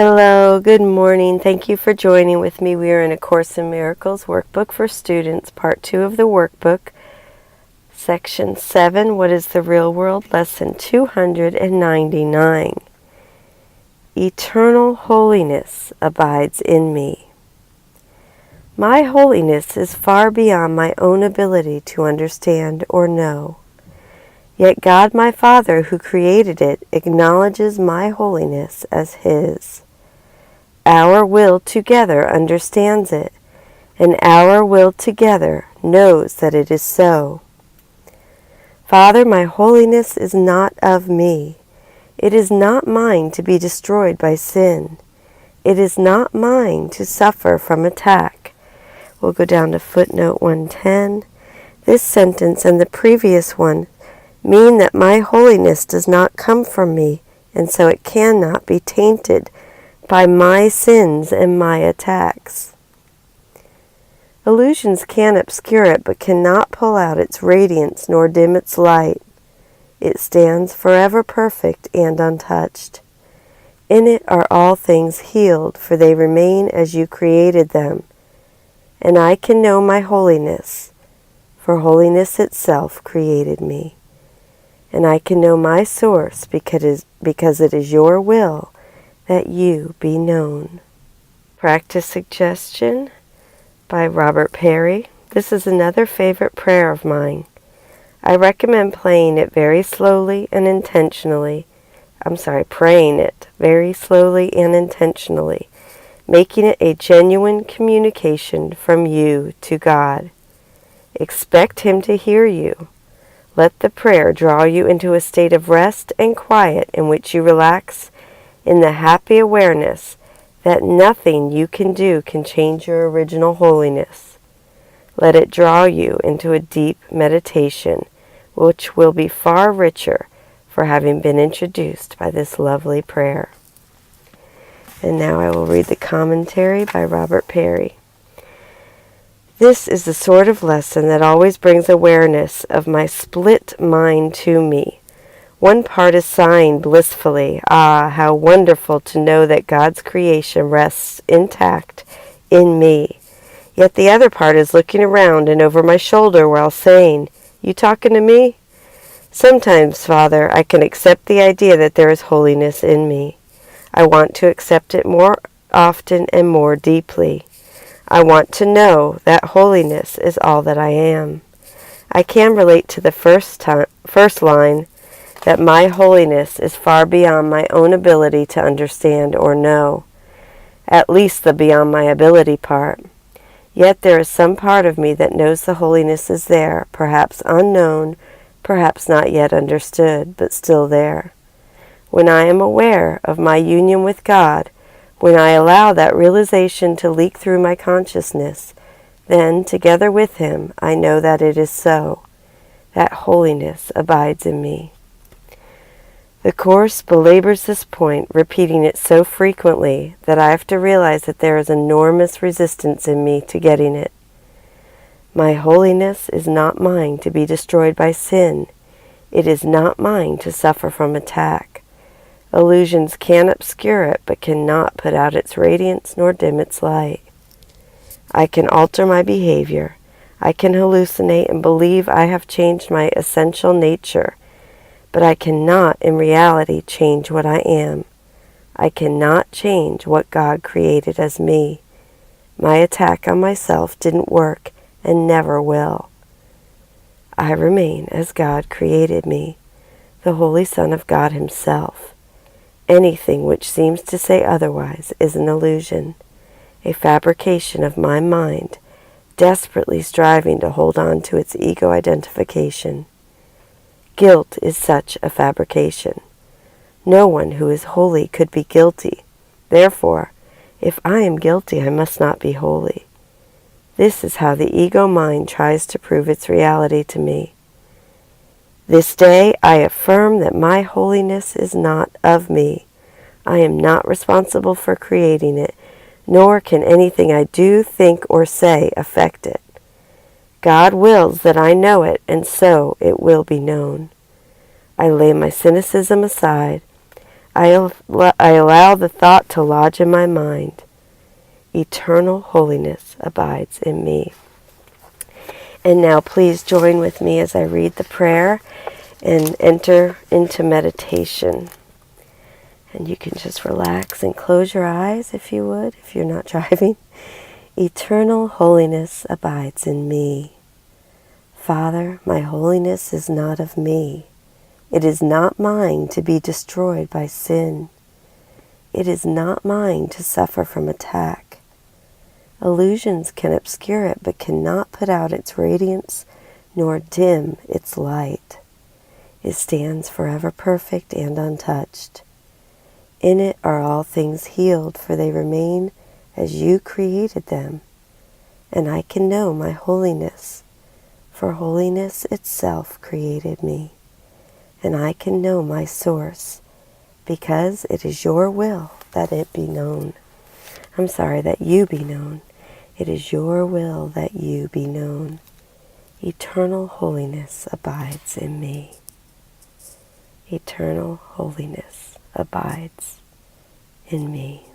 Hello, good morning. Thank you for joining with me. We are in A Course in Miracles workbook for students, part 2 of the workbook, section 7, What is the Real World? Lesson 299. Eternal holiness abides in me. My holiness is far beyond my own ability to understand or know. Yet God my Father, who created it, acknowledges my holiness as His. Our will together understands it, and our will together knows that it is so. Father, my holiness is not of me. It is not mine to be destroyed by sin. It is not mine to suffer from attack. We'll go down to footnote 110. This sentence and the previous one mean that my holiness does not come from me, and so it cannot be tainted by my sins and my attacks. Illusions can obscure it, but cannot pull out its radiance nor dim its light. It stands forever perfect and untouched. In it are all things healed, for they remain as you created them. And I can know my holiness, for holiness itself created me. And I can know my source because it is your will that you be known. Practice suggestion by Robert Perry. This is another favorite prayer of mine. I recommend praying it very slowly and intentionally, making it a genuine communication from you to God. Expect Him to hear you. Let the prayer draw you into a state of rest and quiet in which you relax in the happy awareness that nothing you can do can change your original holiness. Let it draw you into a deep meditation, which will be far richer for having been introduced by this lovely prayer. And now I will read the commentary by Robert Perry. This is the sort of lesson that always brings awareness of my split mind to me. One part is sighing blissfully, "Ah, how wonderful to know that God's creation rests intact in me." Yet the other part is looking around and over my shoulder while saying, "You talking to me?" Sometimes, Father, I can accept the idea that there is holiness in me. I want to accept it more often and more deeply. I want to know that holiness is all that I am. I can relate to the first line, that my holiness is far beyond my own ability to understand or know, at least the beyond my ability part. Yet there is some part of me that knows the holiness is there, perhaps unknown, perhaps not yet understood, but still there. When I am aware of my union with God, when I allow that realization to leak through my consciousness, then, together with Him, I know that it is so, that holiness abides in me. The Course belabors this point, repeating it so frequently that I have to realize that there is enormous resistance in me to getting it. My holiness is not mine to be destroyed by sin. It is not mine to suffer from attack. Illusions can obscure it, but cannot put out its radiance nor dim its light. I can alter my behavior. I can hallucinate and believe I have changed my essential nature, but I cannot in reality change what I am. I cannot change what God created as me. My attack on myself didn't work and never will. I remain as God created me, the Holy Son of God Himself. Anything which seems to say otherwise is an illusion, a fabrication of my mind, desperately striving to hold on to its ego identification. Guilt is such a fabrication. No one who is holy could be guilty. Therefore, if I am guilty, I must not be holy. This is how the ego mind tries to prove its reality to me. This day I affirm that my holiness is not of me. I am not responsible for creating it, nor can anything I do, think, or say affect it. God wills that I know it, and so it will be known. I lay my cynicism aside. I allow the thought to lodge in my mind. Eternal holiness abides in me. And now please join with me as I read the prayer and enter into meditation. And you can just relax and close your eyes if you would, if you're not driving. Eternal holiness abides in me. Father, my holiness is not of me. It is not mine to be destroyed by sin. It is not mine to suffer from attack. Illusions can obscure it, but cannot put out its radiance nor dim its light. It stands forever perfect and untouched. In it are all things healed, for they remain as you created them. And I can know my holiness, for holiness itself created me. And I can know my source, because it is your will that it be known. That you be known. It is your will that you be known. Eternal holiness abides in me. Eternal holiness abides in me.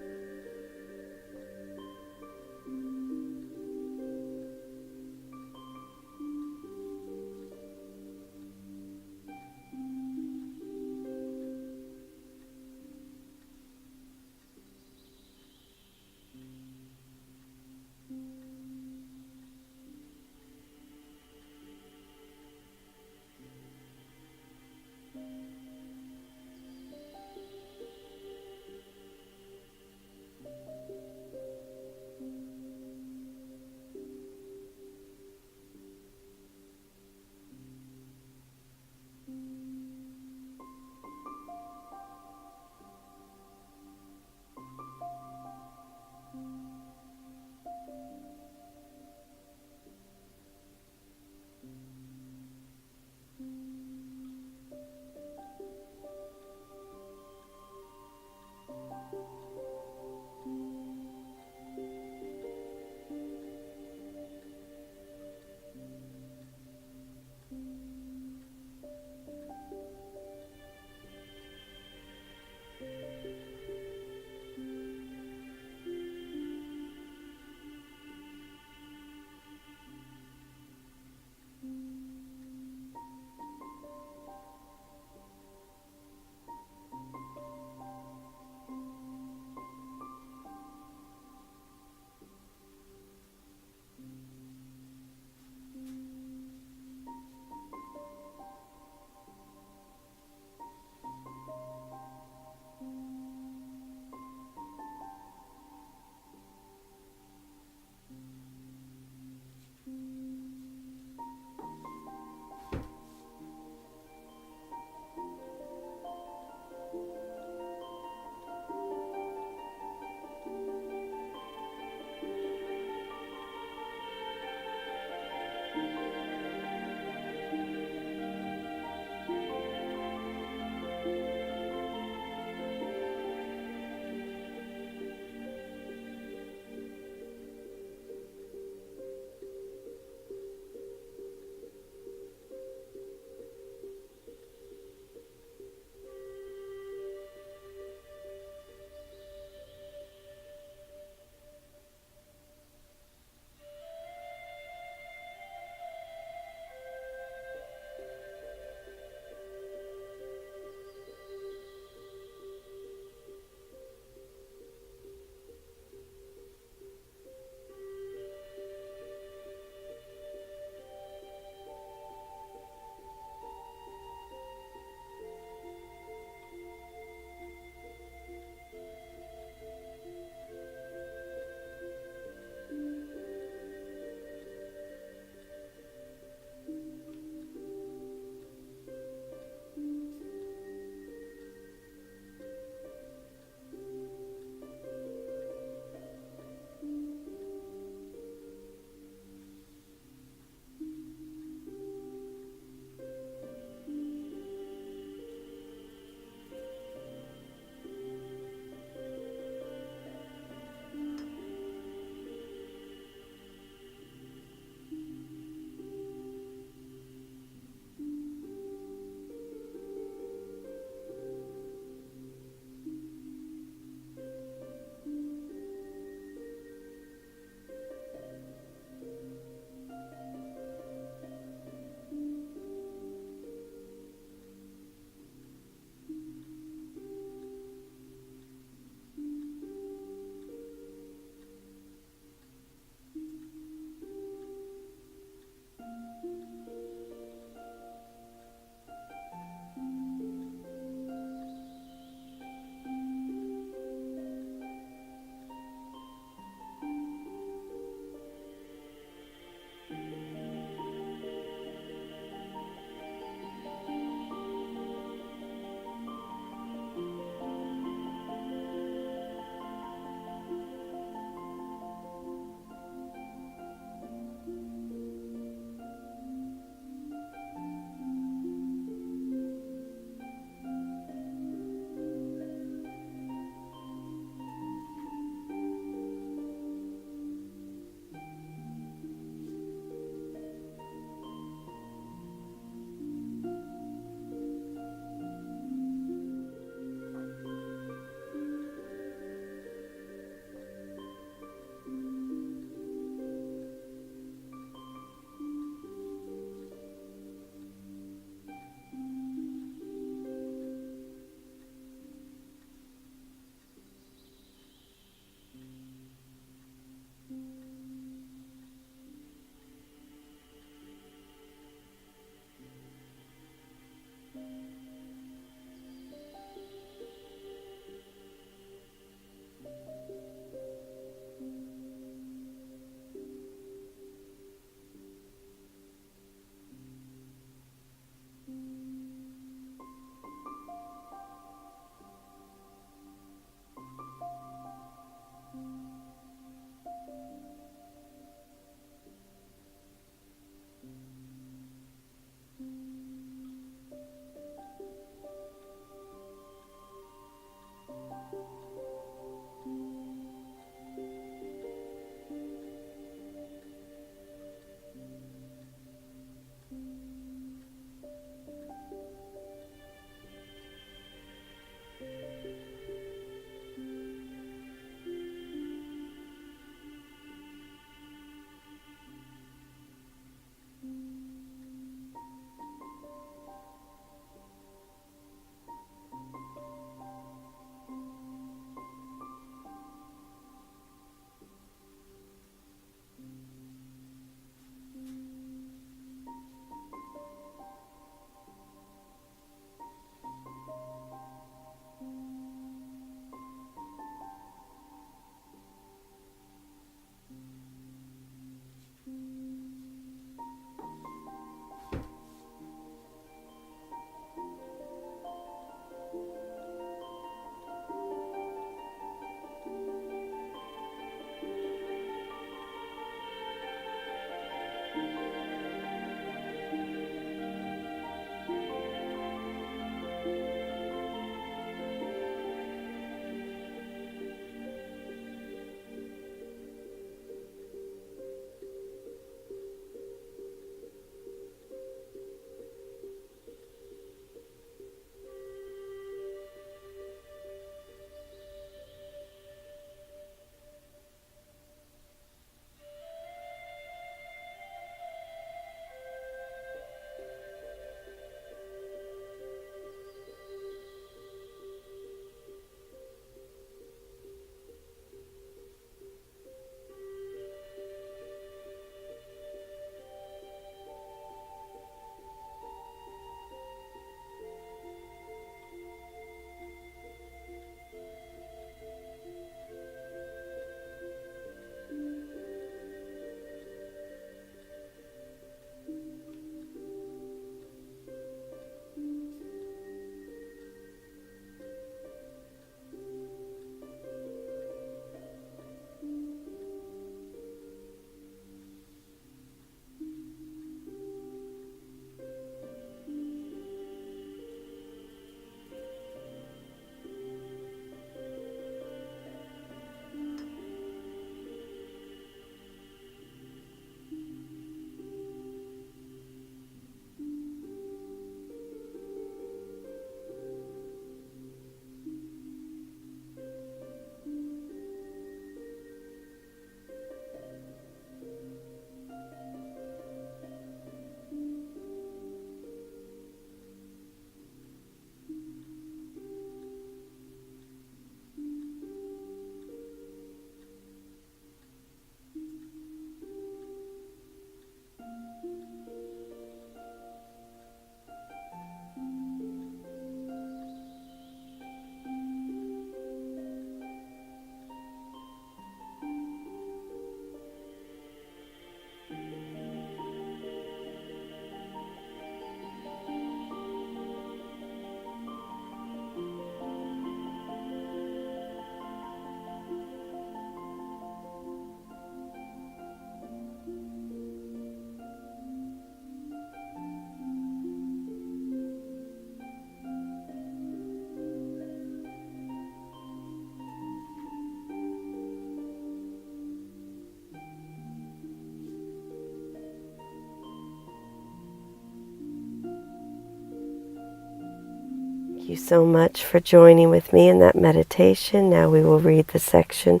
Thank you so much for joining with me in that meditation. Now we will read the section,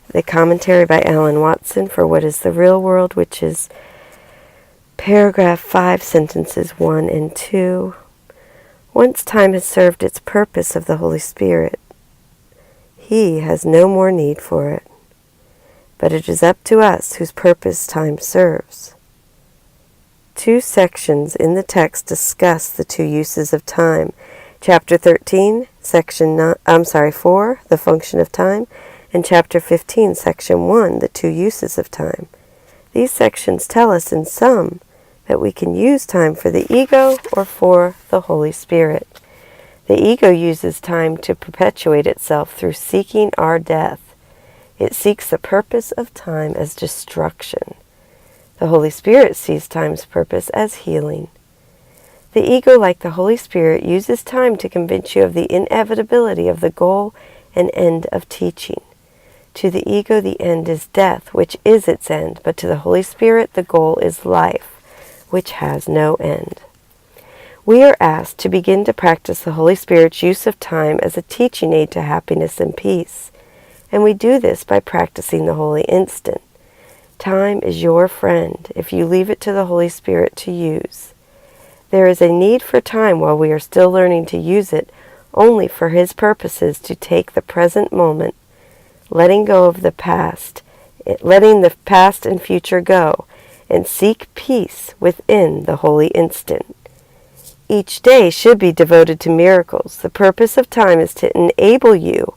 the commentary by Alan Watson for What is the Real World, which is paragraph 5, sentences 1 and 2. Once time has served its purpose of the Holy Spirit, He has no more need for it. But it is up to us whose purpose time serves. 2 sections in the text discuss the 2 uses of time. Chapter 13, section 4, the function of time, and chapter 15, section 1, the 2 uses of time. These sections tell us in sum that we can use time for the ego or for the Holy Spirit. The ego uses time to perpetuate itself through seeking our death. It seeks the purpose of time as destruction. The Holy Spirit sees time's purpose as healing. The ego, like the Holy Spirit, uses time to convince you of the inevitability of the goal and end of teaching. To the ego, the end is death, which is its end, but to the Holy Spirit, the goal is life, which has no end. We are asked to begin to practice the Holy Spirit's use of time as a teaching aid to happiness and peace, and we do this by practicing the Holy Instant. Time is your friend if you leave it to the Holy Spirit to use. There is a need for time while we are still learning to use it only for His purposes to take the present moment, letting go of the past, letting the past and future go, and seek peace within the Holy Instant. Each day should be devoted to miracles. The purpose of time is to enable you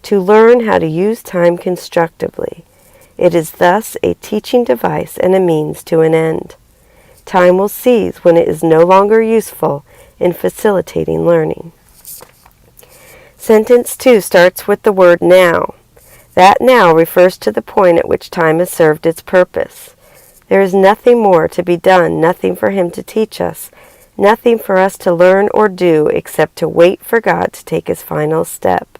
to learn how to use time constructively. It is thus a teaching device and a means to an end. Time will cease when it is no longer useful in facilitating learning. Sentence 2 starts with the word now. That now refers to the point at which time has served its purpose. There is nothing more to be done, nothing for Him to teach us, nothing for us to learn or do except to wait for God to take His final step.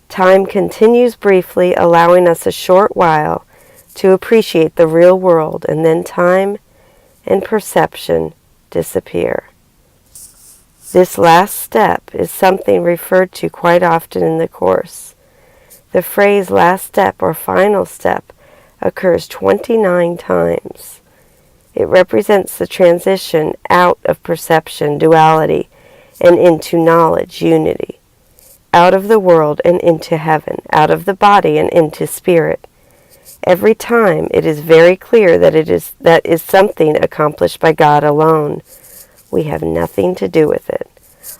Time continues briefly, allowing us a short while to appreciate the real world, and then time and perception disappear. This last step is something referred to quite often in the Course. The phrase last step or final step occurs 29 times. It represents the transition out of perception, duality, and into knowledge, unity, out of the world and into heaven, out of the body and into spirit. Every time it is very clear that that is something accomplished by God alone. We have nothing to do with it.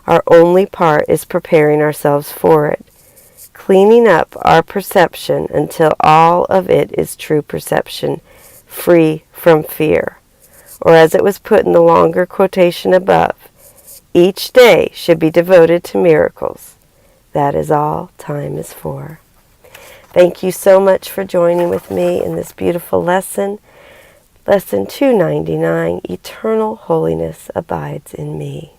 Our only part is preparing ourselves for it, cleaning up our perception until all of it is true perception, free from fear. Or as it was put in the longer quotation above, each day should be devoted to miracles. That is all time is for. Thank you so much for joining with me in this beautiful lesson. Lesson 299, Eternal Holiness Abides in Me.